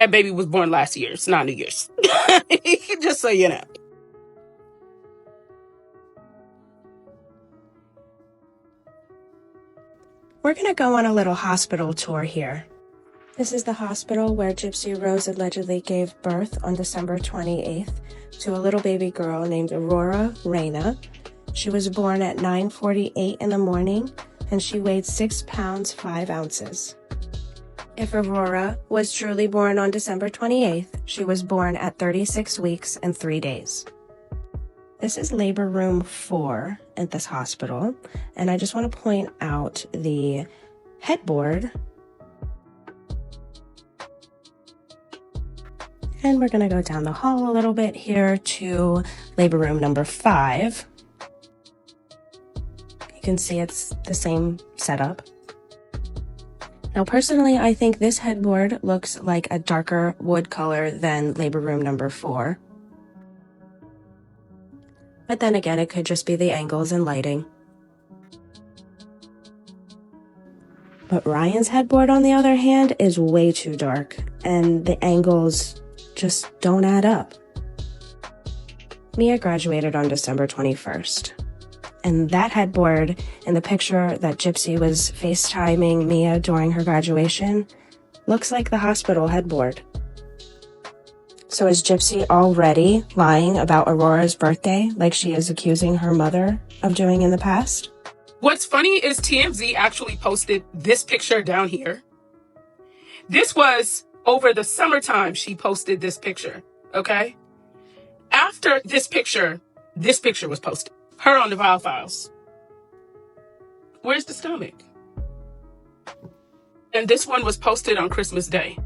That baby was born last year. It's not New Year's. Just so you know. We're going to go on a little hospital tour here. This is the hospital where Gypsy Rose allegedly gave birth on December 28th to a little baby girl named Aurora Reina. She was born at 9:48 in the morning, and she weighed 6 pounds 5 ounces. If Aurora was truly born on December 28th, she was born at 36 weeks and 3 days. This is labor room 4 at this hospital, and I just want to point out the headboard. And we're going to go down the hall a little bit here to labor room number 5. You can see it's the same setup. Now, personally, I think this headboard looks like a darker wood color than labor room number 4. But then again, it could just be the angles and lighting. But Ryan's headboard, on the other hand, is way too dark, and the angles just don't add up. Mia graduated on December 21st. And that headboard in the picture that Gypsy was FaceTiming Mia during her graduation looks like the hospital headboard. So is Gypsy already lying about Aurora's birthday like she is accusing her mother of doing in the past? What's funny is TMZ actually posted this picture down here. This was over the summertime she posted this picture, okay? After this picture was posted. Her on the Vile Files. Where's the stomach? And this one was posted on Christmas Day.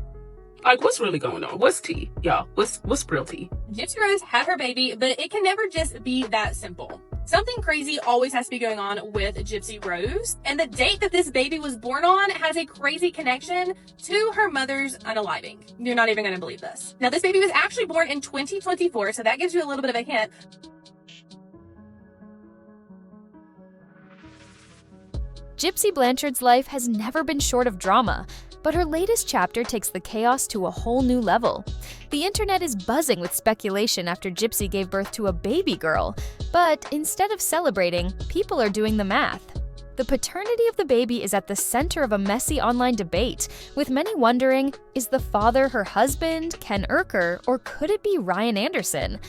Like, what's really going on? What's tea, y'all? What's real tea? Gypsy Rose had her baby, but it can never just be that simple. Something crazy always has to be going on with Gypsy Rose, and the date that this baby was born on has a crazy connection to her mother's unaliving. You're not even going to believe this. Now, this baby was actually born in 2024, so that gives you a little bit of a hint. Gypsy Blanchard's life has never been short of drama, but her latest chapter takes the chaos to a whole new level. The internet is buzzing with speculation after Gypsy gave birth to a baby girl, but instead of celebrating, people are doing the math. The paternity of the baby is at the center of a messy online debate, with many wondering, is the father her husband, Ken Urker, or could it be Ryan Anderson?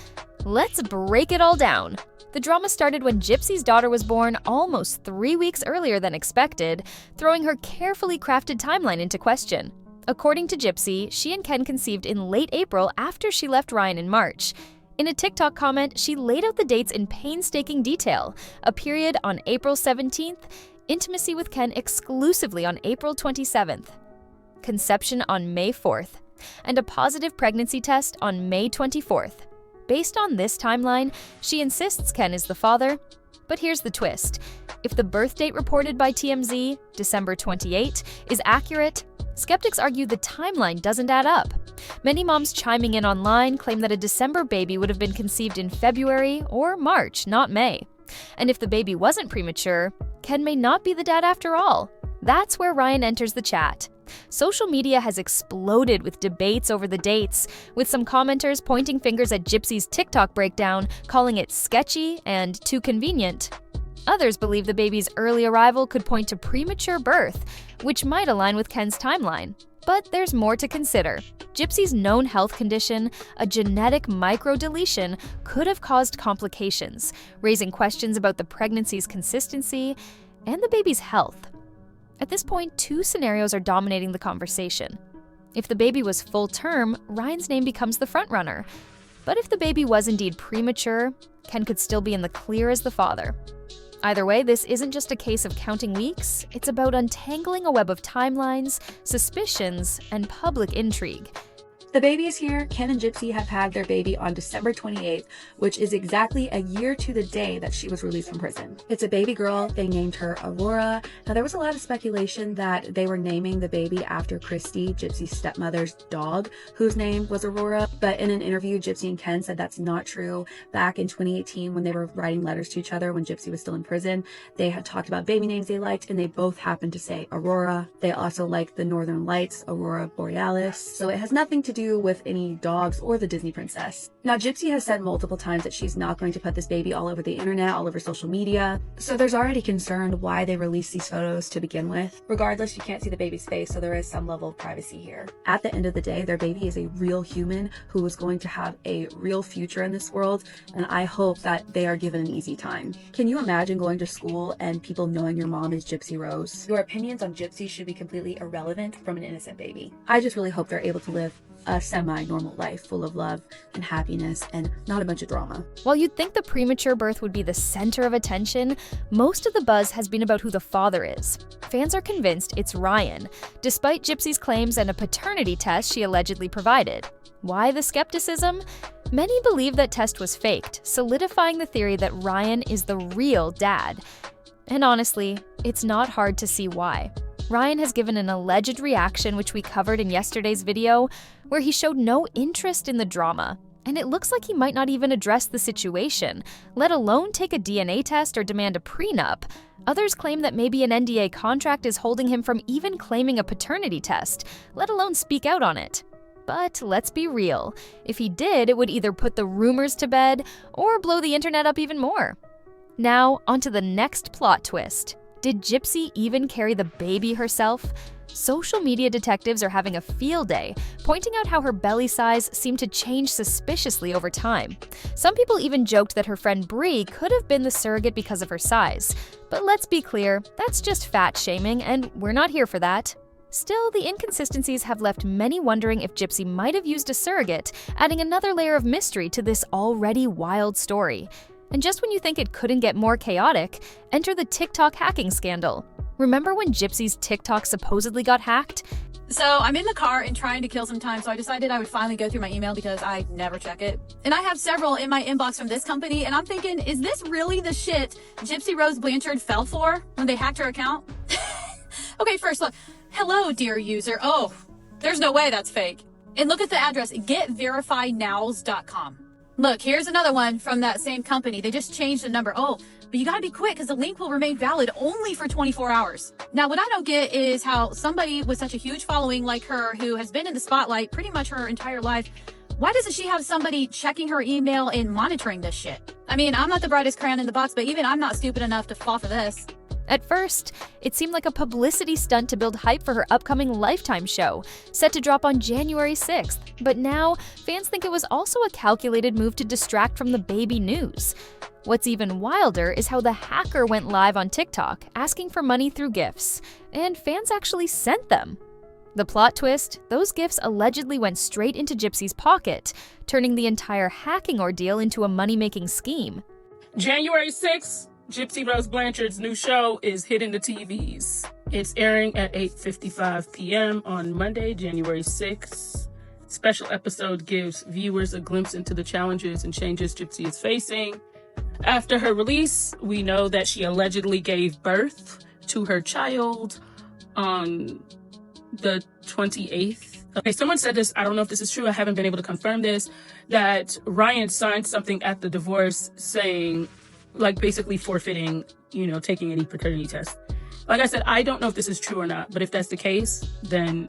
Let's break it all down. The drama started when Gypsy's daughter was born almost 3 weeks earlier than expected, throwing her carefully crafted timeline into question. According to Gypsy, she and Ken conceived in late April after she left Ryan in March. In a TikTok comment, she laid out the dates in painstaking detail: a period on April 17th, intimacy with Ken exclusively on April 27th, conception on May 4th, and a positive pregnancy test on May 24th. Based on this timeline, she insists Ken is the father, but here's the twist. If the birth date reported by TMZ, December 28, is accurate, skeptics argue the timeline doesn't add up. Many moms chiming in online claim that a December baby would have been conceived in February or March, not May. And if the baby wasn't premature, Ken may not be the dad after all. That's where Ryan enters the chat. Social media has exploded with debates over the dates, with some commenters pointing fingers at Gypsy's TikTok breakdown, calling it sketchy and too convenient. Others believe the baby's early arrival could point to premature birth, which might align with Ken's timeline. But there's more to consider. Gypsy's known health condition, a genetic microdeletion, could have caused complications, raising questions about the pregnancy's consistency and the baby's health. At this point, 2 scenarios are dominating the conversation. If the baby was full term, Ryan's name becomes the frontrunner. But if the baby was indeed premature, Ken could still be in the clear as the father. Either way, this isn't just a case of counting weeks, it's about untangling a web of timelines, suspicions, and public intrigue. The baby is here. Ken and Gypsy have had their baby on December 28th, which is exactly a year to the day that she was released from prison. It's a baby girl. They named her Aurora. Now, there was a lot of speculation that they were naming the baby after Christy, Gypsy's stepmother's dog, whose name was Aurora. But in an interview, Gypsy and Ken said that's not true. Back in 2018, when they were writing letters to each other when Gypsy was still in prison, they had talked about baby names they liked, and they both happened to say Aurora. They also liked the Northern Lights, Aurora Borealis. So it has nothing to do do with any dogs or the Disney princess. Now, Gypsy has said multiple times that she's not going to put this baby all over the internet, all over social media. So there's already concern why they released these photos to begin with. Regardless, you can't see the baby's face, so there is some level of privacy here. At the end of the day, their baby is a real human who is going to have a real future in this world, and I hope that they are given an easy time. Can you imagine going to school and people knowing your mom is Gypsy Rose? Your opinions on Gypsy should be completely irrelevant from an innocent baby. I just really hope they're able to live a semi-normal life full of love and happiness and not a bunch of drama. While you'd think the premature birth would be the center of attention, most of the buzz has been about who the father is. Fans are convinced it's Ryan, despite Gypsy's claims and a paternity test she allegedly provided. Why the skepticism? Many believe that test was faked, solidifying the theory that Ryan is the real dad. And honestly, it's not hard to see why. Ryan has given an alleged reaction, which we covered in yesterday's video, where he showed no interest in the drama. And it looks like he might not even address the situation, let alone take a DNA test or demand a prenup. Others claim that maybe an NDA contract is holding him from even claiming a paternity test, let alone speak out on it. But let's be real, if he did, it would either put the rumors to bed or blow the internet up even more. Now, onto the next plot twist. Did Gypsy even carry the baby herself? Social media detectives are having a field day, pointing out how her belly size seemed to change suspiciously over time. Some people even joked that her friend Brie could have been the surrogate because of her size. But let's be clear, that's just fat shaming, and we're not here for that. Still, the inconsistencies have left many wondering if Gypsy might have used a surrogate, adding another layer of mystery to this already wild story. And just when you think it couldn't get more chaotic, enter the Tik Tok hacking scandal. Remember when Gypsy's TikTok supposedly got hacked? So I'm in the car and trying to kill some time, so I decided I would finally go through my email because I never check it. And I have several in my inbox from this company, and I'm thinking, is this really the shit Gypsy Rose Blanchard fell for when they hacked her account? Okay, first look. Hello, dear user. Oh, there's no way that's fake. And look at the address, getverifynows.com. Look, here's another one from that same company. They just changed the number. Oh, but you gotta be quick because the link will remain valid only for 24 hours. Now, what I don't get is how somebody with such a huge following like her, who has been in the spotlight pretty much her entire life, why doesn't she have somebody checking her email and monitoring this shit? I mean, I'm not the brightest crayon in the box, but even I'm not stupid enough to fall for this. At first, it seemed like a publicity stunt to build hype for her upcoming Lifetime show, set to drop on January 6th. But now, fans think it was also a calculated move to distract from the baby news. What's even wilder is how the hacker went live on TikTok, asking for money through gifts, and fans actually sent them. The plot twist, those gifts allegedly went straight into Gypsy's pocket, turning the entire hacking ordeal into a money-making scheme. January 6th, Gypsy Rose Blanchard's new show is hitting the TVs. It's airing at 8:55 p.m. on Monday, January 6th. Special episode gives viewers a glimpse into the challenges and changes Gypsy is facing. After her release, we know that she allegedly gave birth to her child on the 28th. Okay, someone said this, I don't know if this is true, I haven't been able to confirm this, that Ryan signed something at the divorce saying, like, basically forfeiting, taking any paternity test. Like I said, I don't know if this is true or not, but if that's the case, then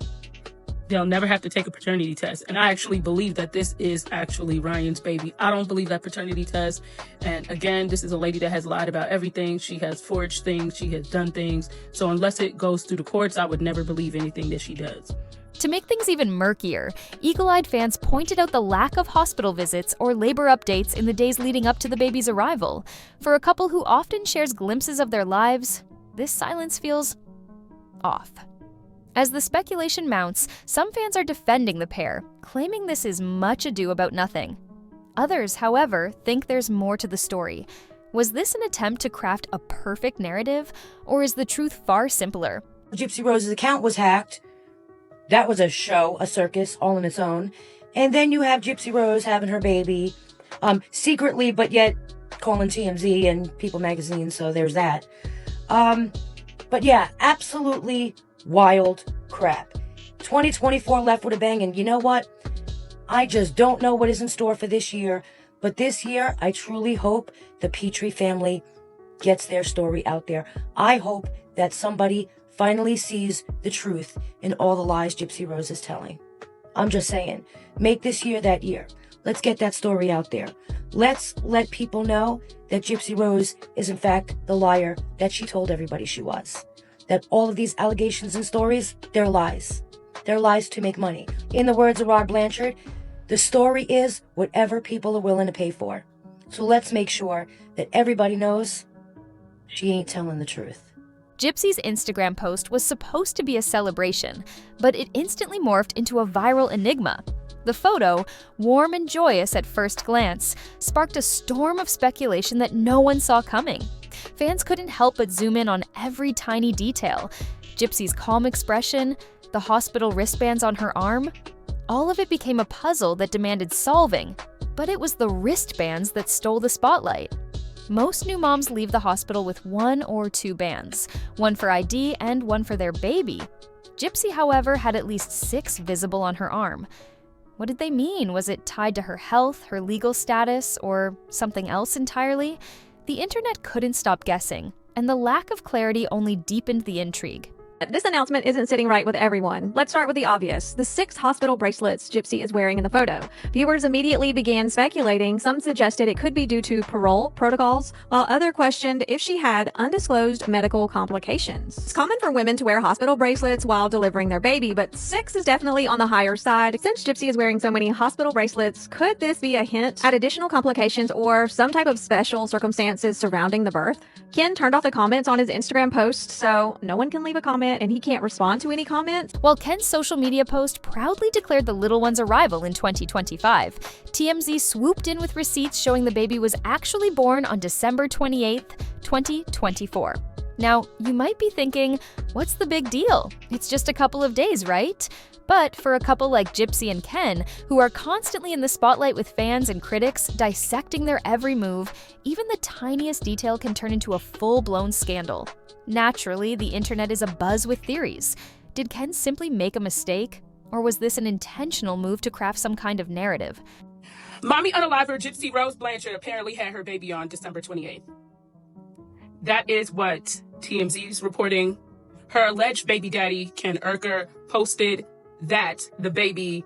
they'll never have to take a paternity test. And I actually believe that this is actually Ryan's baby. I don't believe that paternity test. And again, this is a lady that has lied about everything. She has forged things. She has done things. So unless it goes through the courts, I would never believe anything that she does. To make things even murkier, eagle-eyed fans pointed out the lack of hospital visits or labor updates in the days leading up to the baby's arrival. For a couple who often shares glimpses of their lives, this silence feels off. As the speculation mounts, some fans are defending the pair, claiming this is much ado about nothing. Others, however, think there's more to the story. Was this an attempt to craft a perfect narrative, or is the truth far simpler? Gypsy Rose's account was hacked. That was a show, a circus, all on its own. And then you have Gypsy Rose having her baby, secretly, but yet calling TMZ and People magazine, so there's that. But yeah, absolutely wild crap. 2024 left with a bang, and you know what? I just don't know what is in store for this year, but this year, I truly hope the Petrie family gets their story out there. I hope that somebody finally sees the truth in all the lies Gypsy Rose is telling. I'm just saying, make this year that year. Let's get that story out there. Let's let people know that Gypsy Rose is in fact the liar that she told everybody she was. That all of these allegations and stories, they're lies. They're lies to make money. In the words of Aurora Blanchard, the story is whatever people are willing to pay for. So let's make sure that everybody knows she ain't telling the truth. Gypsy's Instagram post was supposed to be a celebration, but it instantly morphed into a viral enigma. The photo, warm and joyous at first glance, sparked a storm of speculation that no one saw coming. Fans couldn't help but zoom in on every tiny detail. Gypsy's calm expression, the hospital wristbands on her arm. All of it became a puzzle that demanded solving, but it was the wristbands that stole the spotlight. Most new moms leave the hospital with 1 or 2 bands, one for ID and one for their baby. Gypsy, however, had at least 6 visible on her arm. What did they mean? Was it tied to her health, her legal status, or something else entirely? The internet couldn't stop guessing, and the lack of clarity only deepened the intrigue. This announcement isn't sitting right with everyone. Let's start with the obvious. The 6 hospital bracelets Gypsy is wearing in the photo. Viewers immediately began speculating. Some suggested it could be due to parole protocols, while others questioned if she had undisclosed medical complications. It's common for women to wear hospital bracelets while delivering their baby, but 6 is definitely on the higher side. Since Gypsy is wearing so many hospital bracelets, could this be a hint at additional complications or some type of special circumstances surrounding the birth? Ken turned off the comments on his Instagram post, so no one can leave a comment and he can't respond to any comments. While Ken's social media post proudly declared the little one's arrival in 2025, TMZ swooped in with receipts showing the baby was actually born on December 28th, 2024. Now, you might be thinking, what's the big deal? It's just a couple of days, right? But for a couple like Gypsy and Ken, who are constantly in the spotlight with fans and critics, dissecting their every move, even the tiniest detail can turn into a full-blown scandal. Naturally, the internet is abuzz with theories. Did Ken simply make a mistake? Or was this an intentional move to craft some kind of narrative? Mommy unaliver Gypsy Rose Blanchard apparently had her baby on December 28th. That is what TMZ is reporting. Her alleged baby daddy, Ken Urker, posted that the baby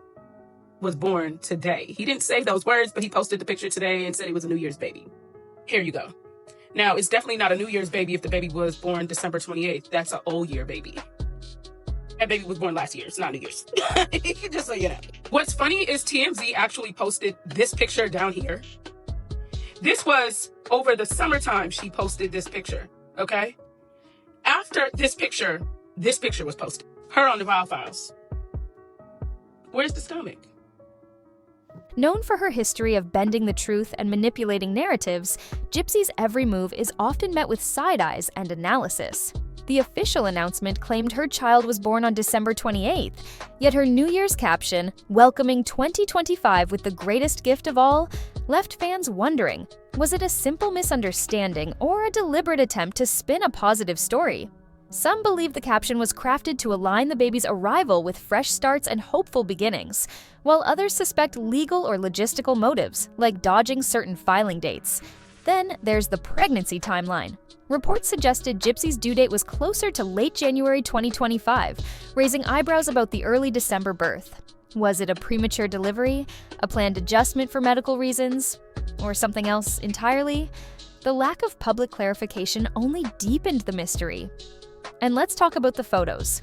was born today. He didn't say those words, but he posted the picture today and said it was a New Year's baby. Here you go. Now, it's definitely not a New Year's baby if the baby was born December 28th. That's an old year baby. That baby was born last year. It's not New Year's. Just so you know. What's funny is TMZ actually posted this picture down here. This was over the summertime she posted this picture, okay? After this picture was posted. Her on the Wild Files. Where's the stomach? Known for her history of bending the truth and manipulating narratives, Gypsy's every move is often met with side eyes and analysis. The official announcement claimed her child was born on December 28th, yet her New Year's caption, welcoming 2025 with the greatest gift of all, left fans wondering, was it a simple misunderstanding or a deliberate attempt to spin a positive story? Some believe the caption was crafted to align the baby's arrival with fresh starts and hopeful beginnings, while others suspect legal or logistical motives, like dodging certain filing dates. Then there's the pregnancy timeline. Reports suggested Gypsy's due date was closer to late January 2025, raising eyebrows about the early December birth. Was it a premature delivery, a planned adjustment for medical reasons, or something else entirely? The lack of public clarification only deepened the mystery. And let's talk about the photos.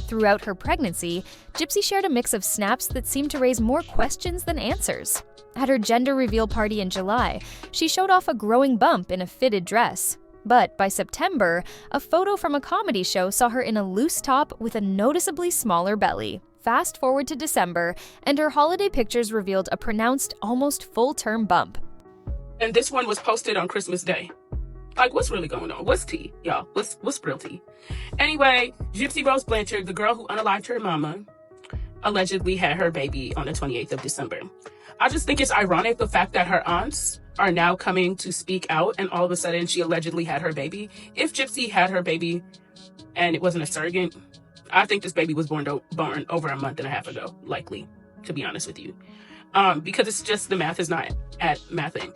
Throughout her pregnancy, Gypsy shared a mix of snaps that seemed to raise more questions than answers. At her gender reveal party in July, she showed off a growing bump in a fitted dress. But by September, a photo from a comedy show saw her in a loose top with a noticeably smaller belly. Fast forward to December, and her holiday pictures revealed a pronounced, almost full-term bump. And this one was posted on Christmas Day. Like, what's really going on? What's tea, y'all? What's real tea? Anyway, Gypsy Rose Blanchard, the girl who unalived her mama, allegedly had her baby on the 28th of December. I just think it's ironic the fact that her aunts are now coming to speak out and all of a sudden she allegedly had her baby. If Gypsy had her baby and it wasn't a surrogate, I think this baby was born over a month and a half ago, likely, to be honest with you. Because it's just the math is not at mathing.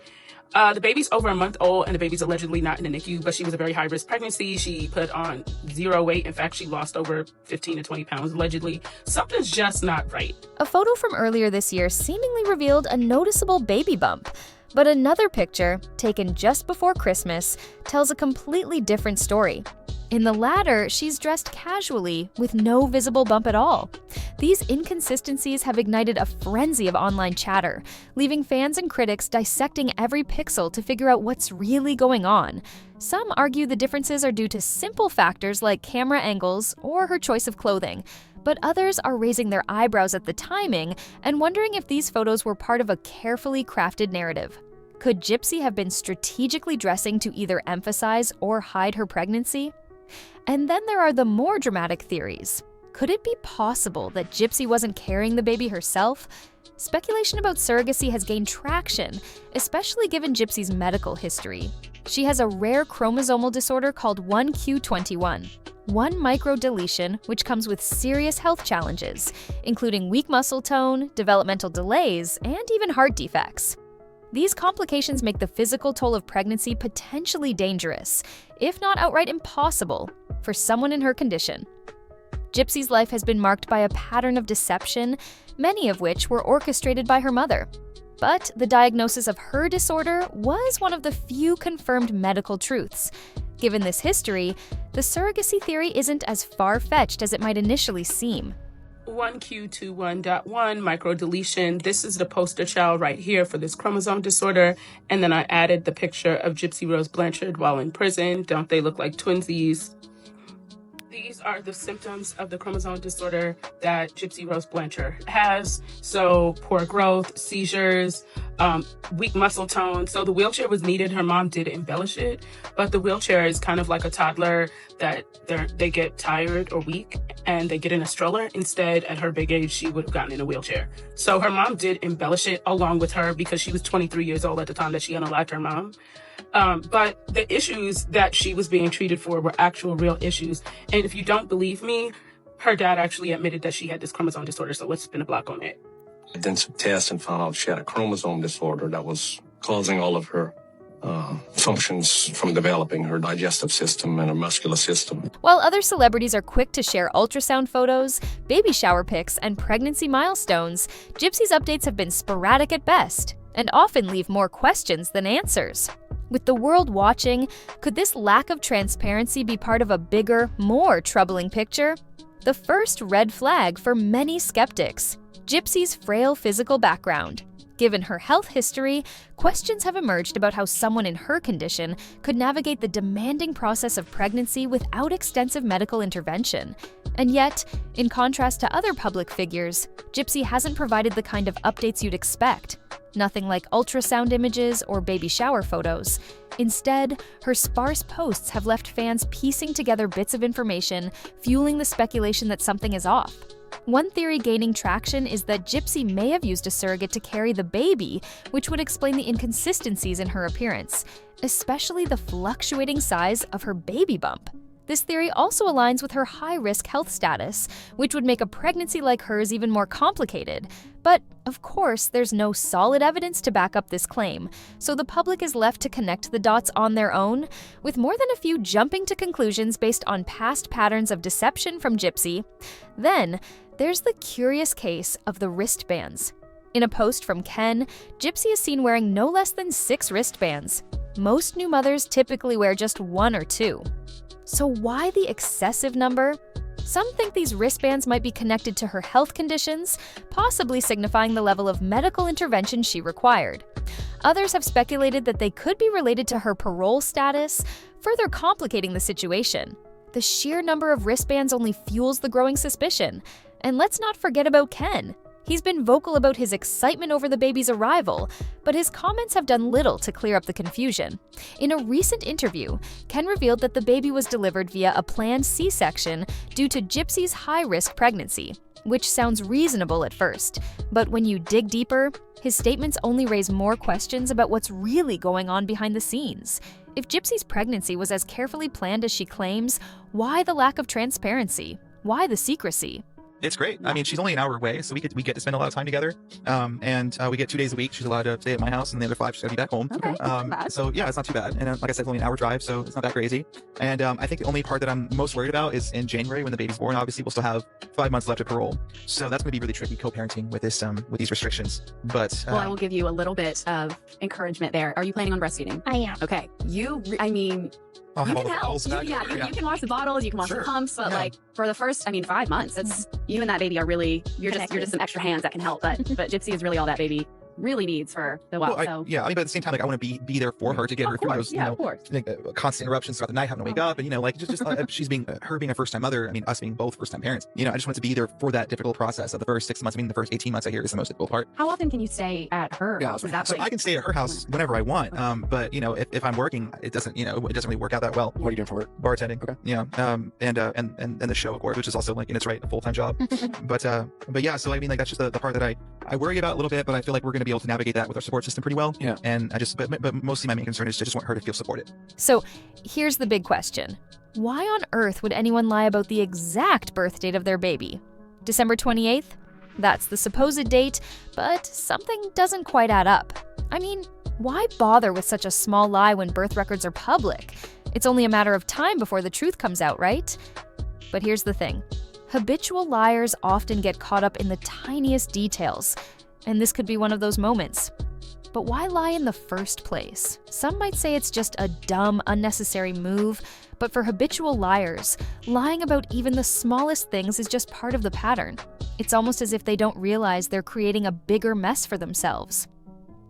The baby's over a month old and the baby's allegedly not in the NICU, but she was a very high-risk pregnancy. She put on 0 weight. In fact, she lost over 15 to 20 pounds allegedly. Something's just not right. A photo from earlier this year seemingly revealed a noticeable baby bump. But another picture, taken just before Christmas, tells a completely different story. In the latter, she's dressed casually with no visible bump at all. These inconsistencies have ignited a frenzy of online chatter, leaving fans and critics dissecting every pixel to figure out what's really going on. Some argue the differences are due to simple factors like camera angles or her choice of clothing, but others are raising their eyebrows at the timing and wondering if these photos were part of a carefully crafted narrative. Could Gypsy have been strategically dressing to either emphasize or hide her pregnancy? And then there are the more dramatic theories. Could it be possible that Gypsy wasn't carrying the baby herself? Speculation about surrogacy has gained traction, especially given Gypsy's medical history. She has a rare chromosomal disorder called 1q21, one microdeletion which comes with serious health challenges, including weak muscle tone, developmental delays, and even heart defects. These complications make the physical toll of pregnancy potentially dangerous, if not outright impossible, for someone in her condition. Gypsy's life has been marked by a pattern of deception, many of which were orchestrated by her mother. But the diagnosis of her disorder was one of the few confirmed medical truths. Given this history, the surrogacy theory isn't as far-fetched as it might initially seem. 1q21.1 microdeletion. This is the poster child right here for this chromosome disorder. And then I added the picture of Gypsy Rose Blanchard while in prison. Don't they look like twinsies? These are the symptoms of the chromosome disorder that Gypsy Rose Blanchard has. So poor growth, seizures, weak muscle tone. So the wheelchair was needed. Her mom did embellish it, but the wheelchair is kind of like a toddler that they get tired or weak and they get in a stroller. Instead, at her big age, she would have gotten in a wheelchair. So her mom did embellish it along with her because she was 23 years old at the time that she unalived her mom. But the issues that she was being treated for were actual real issues. And if you don't believe me, her dad actually admitted that she had this chromosome disorder. So let's spin a block on it. I did some tests and found out she had a chromosome disorder that was causing all of her functions from developing, her digestive system and her muscular system. While other celebrities are quick to share ultrasound photos, baby shower pics, and pregnancy milestones, Gypsy's updates have been sporadic at best and often leave more questions than answers. With the world watching, could this lack of transparency be part of a bigger, more troubling picture? The first red flag for many skeptics: Gypsy's frail physical background. Given her health history, questions have emerged about how someone in her condition could navigate the demanding process of pregnancy without extensive medical intervention. And yet, in contrast to other public figures, Gypsy hasn't provided the kind of updates you'd expect. Nothing like ultrasound images or baby shower photos. Instead, her sparse posts have left fans piecing together bits of information, fueling the speculation that something is off. One theory gaining traction is that Gypsy may have used a surrogate to carry the baby, which would explain the inconsistencies in her appearance, especially the fluctuating size of her baby bump. This theory also aligns with her high-risk health status, which would make a pregnancy like hers even more complicated. But, of course, there's no solid evidence to back up this claim, so the public is left to connect the dots on their own, with more than a few jumping to conclusions based on past patterns of deception from Gypsy. Then, there's the curious case of the wristbands. In a post from Ken, Gypsy is seen wearing no less than 6 wristbands. Most new mothers typically wear just 1 or 2. So why the excessive number? Some think these wristbands might be connected to her health conditions, possibly signifying the level of medical intervention she required. Others have speculated that they could be related to her parole status, further complicating the situation. The sheer number of wristbands only fuels the growing suspicion. And let's not forget about Ken. He's been vocal about his excitement over the baby's arrival, but his comments have done little to clear up the confusion. In a recent interview, Ken revealed that the baby was delivered via a planned C-section due to Gypsy's high-risk pregnancy, which sounds reasonable at first. But when you dig deeper, his statements only raise more questions about what's really going on behind the scenes. If Gypsy's pregnancy was as carefully planned as she claims, why the lack of transparency? Why the secrecy? It's great. I mean, she's only an hour away, so we get to spend a lot of time together. And we get 2 days a week. She's allowed to stay at my house, and the other 5 she's got to be back home. Okay, so yeah, it's not too bad. And like I said, it's only an hour drive, so it's not that crazy. And I think the only part that I'm most worried about is in January when the baby's born. Obviously, we'll still have 5 months left of parole, so that's going to be really tricky co-parenting with this with these restrictions. But well, I will give you a little bit of encouragement there. Are you planning on breastfeeding? I am. Okay. I mean, I'll you have can all the help. bottles You, back. you can wash the bottles, you can wash Sure. the pumps, but Yeah. like for the first, 5 months, it's you and that baby are really you're just some extra hands that can help. But Gypsy is really all that baby really needs for the while. Well, but at the same time, like I want to be there for her to get her through those, of course. constant interruptions throughout the night, having to wake up, and she's being her being a first time mother. I mean, us being both first time parents. I just want to be there for that difficult process of the first 6 months. I mean, the first 18 months I hear is the most difficult part. How often can you stay at her house? Is that So I can stay at her house whenever I want. But if I'm working, it doesn't really work out that well. What are you doing for work? Bartending. Okay. And the show, of course, which is also like in its right a full-time job. but yeah, so I mean, like that's just the part that I worry about a little bit, but I feel like we're going to be able to navigate that with our support system pretty well. Yeah. And but mostly my main concern is to just want her to feel supported. So here's the big question. Why on earth would anyone lie about the exact birth date of their baby? December 28th? That's the supposed date, but something doesn't quite add up. I mean, why bother with such a small lie when birth records are public? It's only a matter of time before the truth comes out, right? But here's the thing. Habitual liars often get caught up in the tiniest details, and this could be one of those moments. But why lie in the first place? Some might say it's just a dumb, unnecessary move, but for habitual liars, lying about even the smallest things is just part of the pattern. It's almost as if they don't realize they're creating a bigger mess for themselves.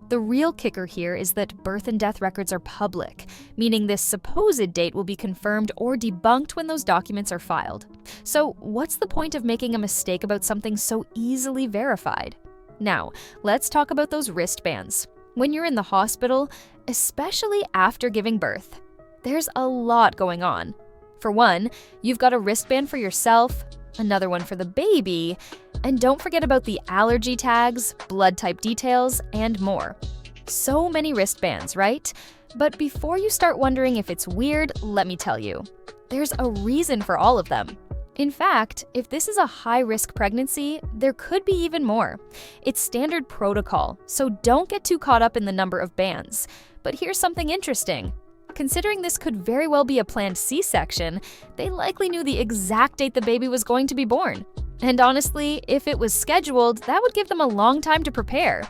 The real kicker here is that birth and death records are public, meaning this supposed date will be confirmed or debunked when those documents are filed. So what's the point of making a mistake about something so easily verified? Now, let's talk about those wristbands. When you're in the hospital, especially after giving birth, there's a lot going on. For one, you've got a wristband for yourself, another one for the baby, and don't forget about the allergy tags, blood type details, and more. So many wristbands, right? But before you start wondering if it's weird, let me tell you, there's a reason for all of them. In fact, if this is a high-risk pregnancy, there could be even more. It's standard protocol, so don't get too caught up in the number of bands. But here's something interesting. Considering this could very well be a planned C-section, they likely knew the exact date the baby was going to be born. And honestly, if it was scheduled, that would give them a long time to prepare.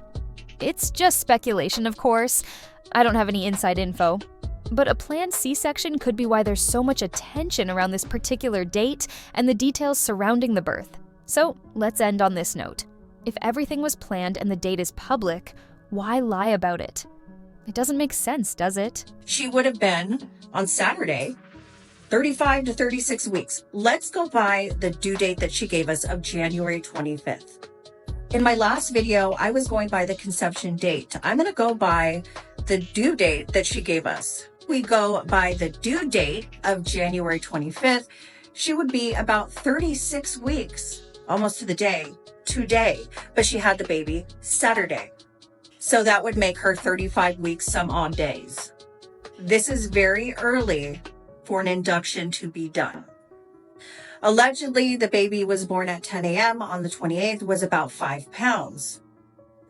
It's just speculation, of course. I don't have any inside info. But a planned C-section could be why there's so much attention around this particular date and the details surrounding the birth. So let's end on this note. If everything was planned and the date is public, why lie about it? It doesn't make sense, does it? She would have been, on Saturday, 35 to 36 weeks. Let's go by the due date that she gave us of January 25th. In my last video, I was going by the conception date. I'm going to go by the due date that she gave us. We go by the due date of January 25th. She would be about 36 weeks, almost to the day, today. But she had the baby Saturday. So that would make her 35 weeks some odd days. This is very early for an induction to be done. Allegedly, the baby was born at 10 a.m. on the 28th, was about 5 pounds.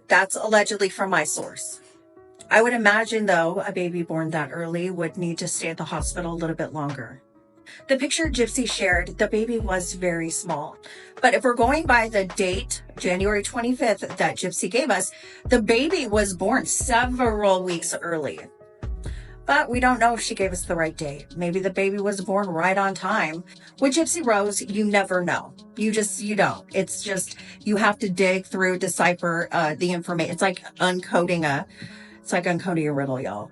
That's allegedly from my source. I would imagine, though, a baby born that early would need to stay at the hospital a little bit longer. The picture Gypsy shared, the baby was very small. But if we're going by the date, January 25th, that Gypsy gave us, the baby was born several weeks early. But we don't know if she gave us the right date. Maybe the baby was born right on time. With Gypsy Rose, you never know. You don't. It's just, you have to dig through, decipher the information. It's like uncoding a riddle, y'all.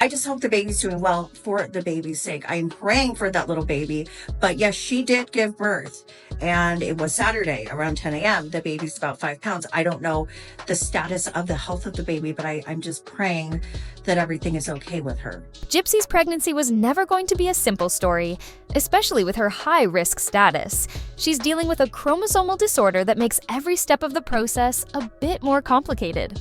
I just hope the baby's doing well for the baby's sake. I'm praying for that little baby. But yes, she did give birth. And it was Saturday around 10 a.m. The baby's about 5 pounds. I don't know the status of the health of the baby, but I'm just praying that everything is okay with her. Gypsy's pregnancy was never going to be a simple story, especially with her high-risk status. She's dealing with a chromosomal disorder that makes every step of the process a bit more complicated.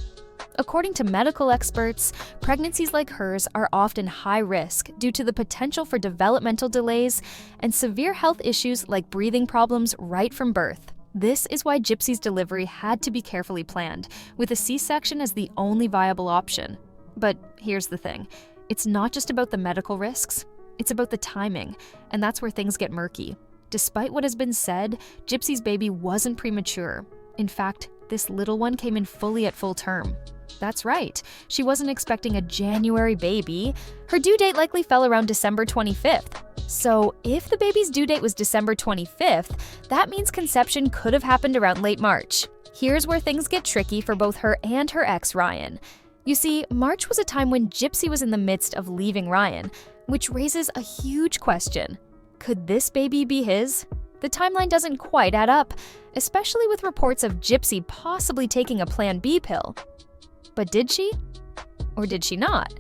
According to medical experts, pregnancies like hers are often high risk due to the potential for developmental delays and severe health issues like breathing problems right from birth. This is why Gypsy's delivery had to be carefully planned, with a C-section as the only viable option. But here's the thing. It's not just about the medical risks, it's about the timing, and that's where things get murky. Despite what has been said, Gypsy's baby wasn't premature. In fact, this little one came in fully at full term. That's right, she wasn't expecting a January baby. Her due date likely fell around December 25th. So if the baby's due date was December 25th, that means conception could have happened around late March. Here's where things get tricky for both her and her ex, Ryan. You see, March was a time when Gypsy was in the midst of leaving Ryan, which raises a huge question. Could this baby be his? The timeline doesn't quite add up, especially with reports of Gypsy possibly taking a Plan B pill. But did she? Or did she not?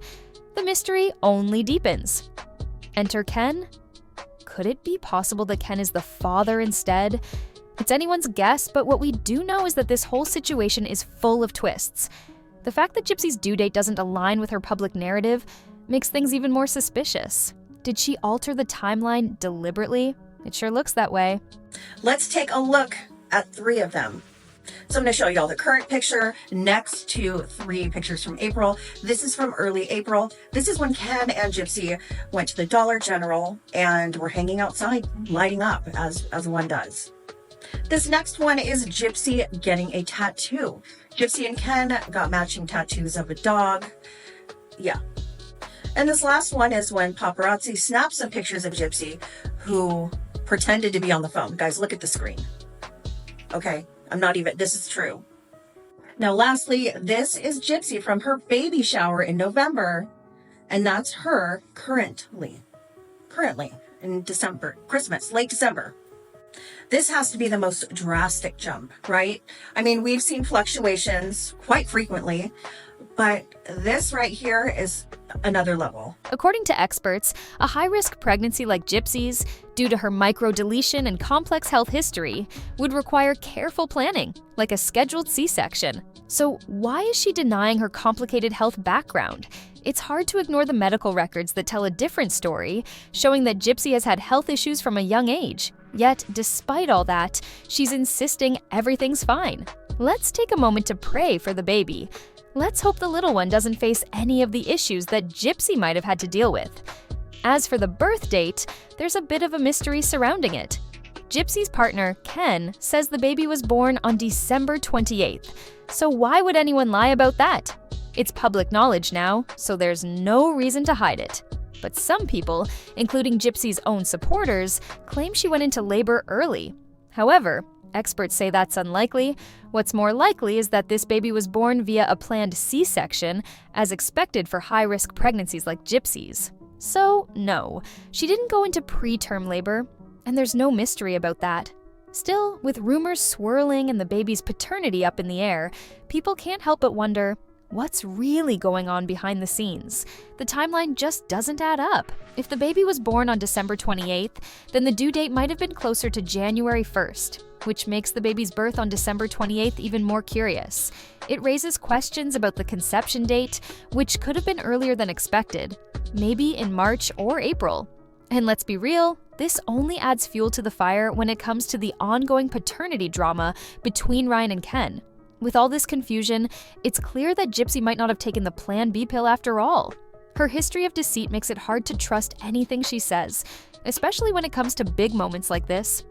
The mystery only deepens. Enter Ken? Could it be possible that Ken is the father instead? It's anyone's guess, but what we do know is that this whole situation is full of twists. The fact that Gypsy's due date doesn't align with her public narrative makes things even more suspicious. Did she alter the timeline deliberately? It sure looks that way. Let's take a look at 3 of them. So I'm going to show you all the current picture next to 3 pictures from April. This is from early April. This is when Ken and Gypsy went to the Dollar General and were hanging outside, lighting up as one does. This next one is Gypsy getting a tattoo. Gypsy and Ken got matching tattoos of a dog. Yeah. And this last one is when paparazzi snapped some pictures of Gypsy, who pretended to be on the phone. Guys, look at the screen. Okay. This is true. Now, lastly, this is Gypsy from her baby shower in November, and that's her currently in December, Christmas, late December. This has to be the most drastic jump, right? I mean, we've seen fluctuations quite frequently, but this right here is another level. According to experts, a high-risk pregnancy like Gypsy's, due to her microdeletion and complex health history, would require careful planning, like a scheduled C-section. So why is she denying her complicated health background? It's hard to ignore the medical records that tell a different story, showing that Gypsy has had health issues from a young age. Yet, despite all that, she's insisting everything's fine. Let's take a moment to pray for the baby. Let's hope the little one doesn't face any of the issues that Gypsy might have had to deal with. As for the birth date, there's a bit of a mystery surrounding it. Gypsy's partner, Ken, says the baby was born on December 28th. So why would anyone lie about that? It's public knowledge now, so there's no reason to hide it. But some people, including Gypsy's own supporters, claim she went into labor early. However, experts say that's unlikely. What's more likely is that this baby was born via a planned C-section, as expected for high-risk pregnancies like Gypsy's. So, no, she didn't go into preterm labor, and there's no mystery about that. Still, with rumors swirling and the baby's paternity up in the air, people can't help but wonder, what's really going on behind the scenes? The timeline just doesn't add up. If the baby was born on December 28th, then the due date might have been closer to January 1st, which makes the baby's birth on December 28th even more curious. It raises questions about the conception date, which could have been earlier than expected, maybe in March or April. And let's be real, this only adds fuel to the fire when it comes to the ongoing paternity drama between Ryan and Ken. With all this confusion, it's clear that Gypsy might not have taken the Plan B pill after all. Her history of deceit makes it hard to trust anything she says, especially when it comes to big moments like this.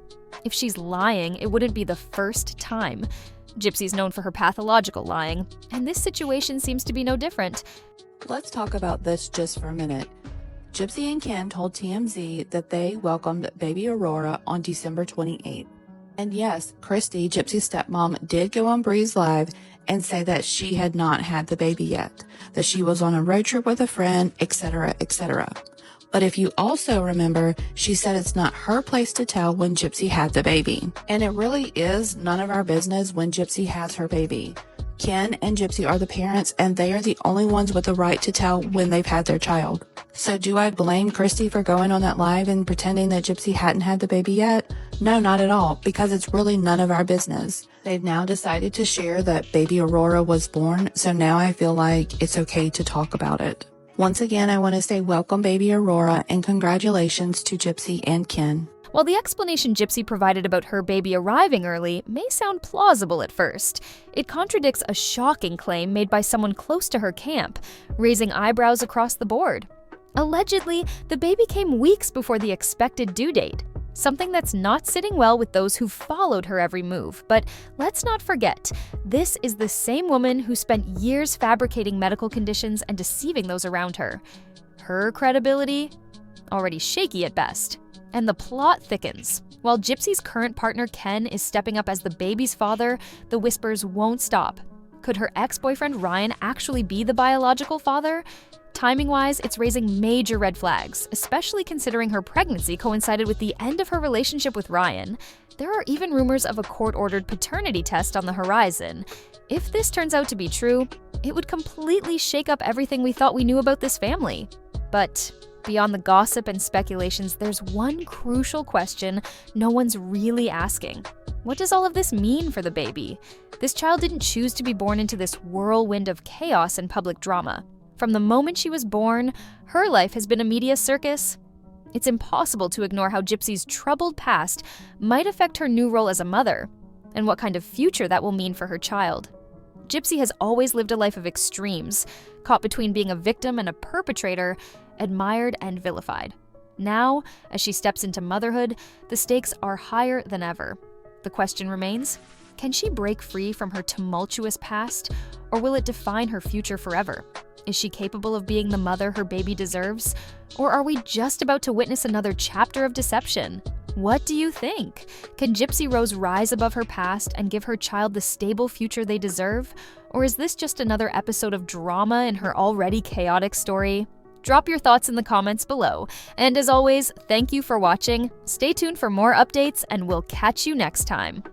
If she's lying, it wouldn't be the first time. Gypsy's known for her pathological lying, and this situation seems to be no different. Let's talk about this just for a minute. Gypsy and Ken told TMZ that they welcomed baby Aurora on December 28th. And yes, Christy, Gypsy's stepmom, did go on Bree's Live and say that she had not had the baby yet, that she was on a road trip with a friend, etc., etc. But if you also remember, she said it's not her place to tell when Gypsy had the baby. And it really is none of our business when Gypsy has her baby. Ken and Gypsy are the parents, and they are the only ones with the right to tell when they've had their child. So do I blame Christy for going on that live and pretending that Gypsy hadn't had the baby yet? No, not at all, because it's really none of our business. They've now decided to share that baby Aurora was born, so now I feel like it's okay to talk about it. Once again, I want to say welcome baby Aurora and congratulations to Gypsy and Ken. While the explanation Gypsy provided about her baby arriving early may sound plausible at first, it contradicts a shocking claim made by someone close to her camp, raising eyebrows across the board. Allegedly, the baby came weeks before the expected due date, something that's not sitting well with those who followed her every move. But let's not forget, this is the same woman who spent years fabricating medical conditions and deceiving those around her. Her credibility? Already shaky at best. And the plot thickens. While Gypsy's current partner Ken is stepping up as the baby's father, the whispers won't stop. Could her ex-boyfriend Ryan actually be the biological father? Timing-wise, it's raising major red flags, especially considering her pregnancy coincided with the end of her relationship with Ryan. There are even rumors of a court-ordered paternity test on the horizon. If this turns out to be true, it would completely shake up everything we thought we knew about this family. But beyond the gossip and speculations, there's one crucial question no one's really asking. What does all of this mean for the baby? This child didn't choose to be born into this whirlwind of chaos and public drama. From the moment she was born, her life has been a media circus. It's impossible to ignore how Gypsy's troubled past might affect her new role as a mother, and what kind of future that will mean for her child. Gypsy has always lived a life of extremes, caught between being a victim and a perpetrator, admired and vilified. Now, as she steps into motherhood, the stakes are higher than ever. The question remains, can she break free from her tumultuous past, or will it define her future forever? Is she capable of being the mother her baby deserves? Or are we just about to witness another chapter of deception? What do you think? Can Gypsy Rose rise above her past and give her child the stable future they deserve? Or is this just another episode of drama in her already chaotic story? Drop your thoughts in the comments below. And as always, thank you for watching. Stay tuned for more updates, and we'll catch you next time.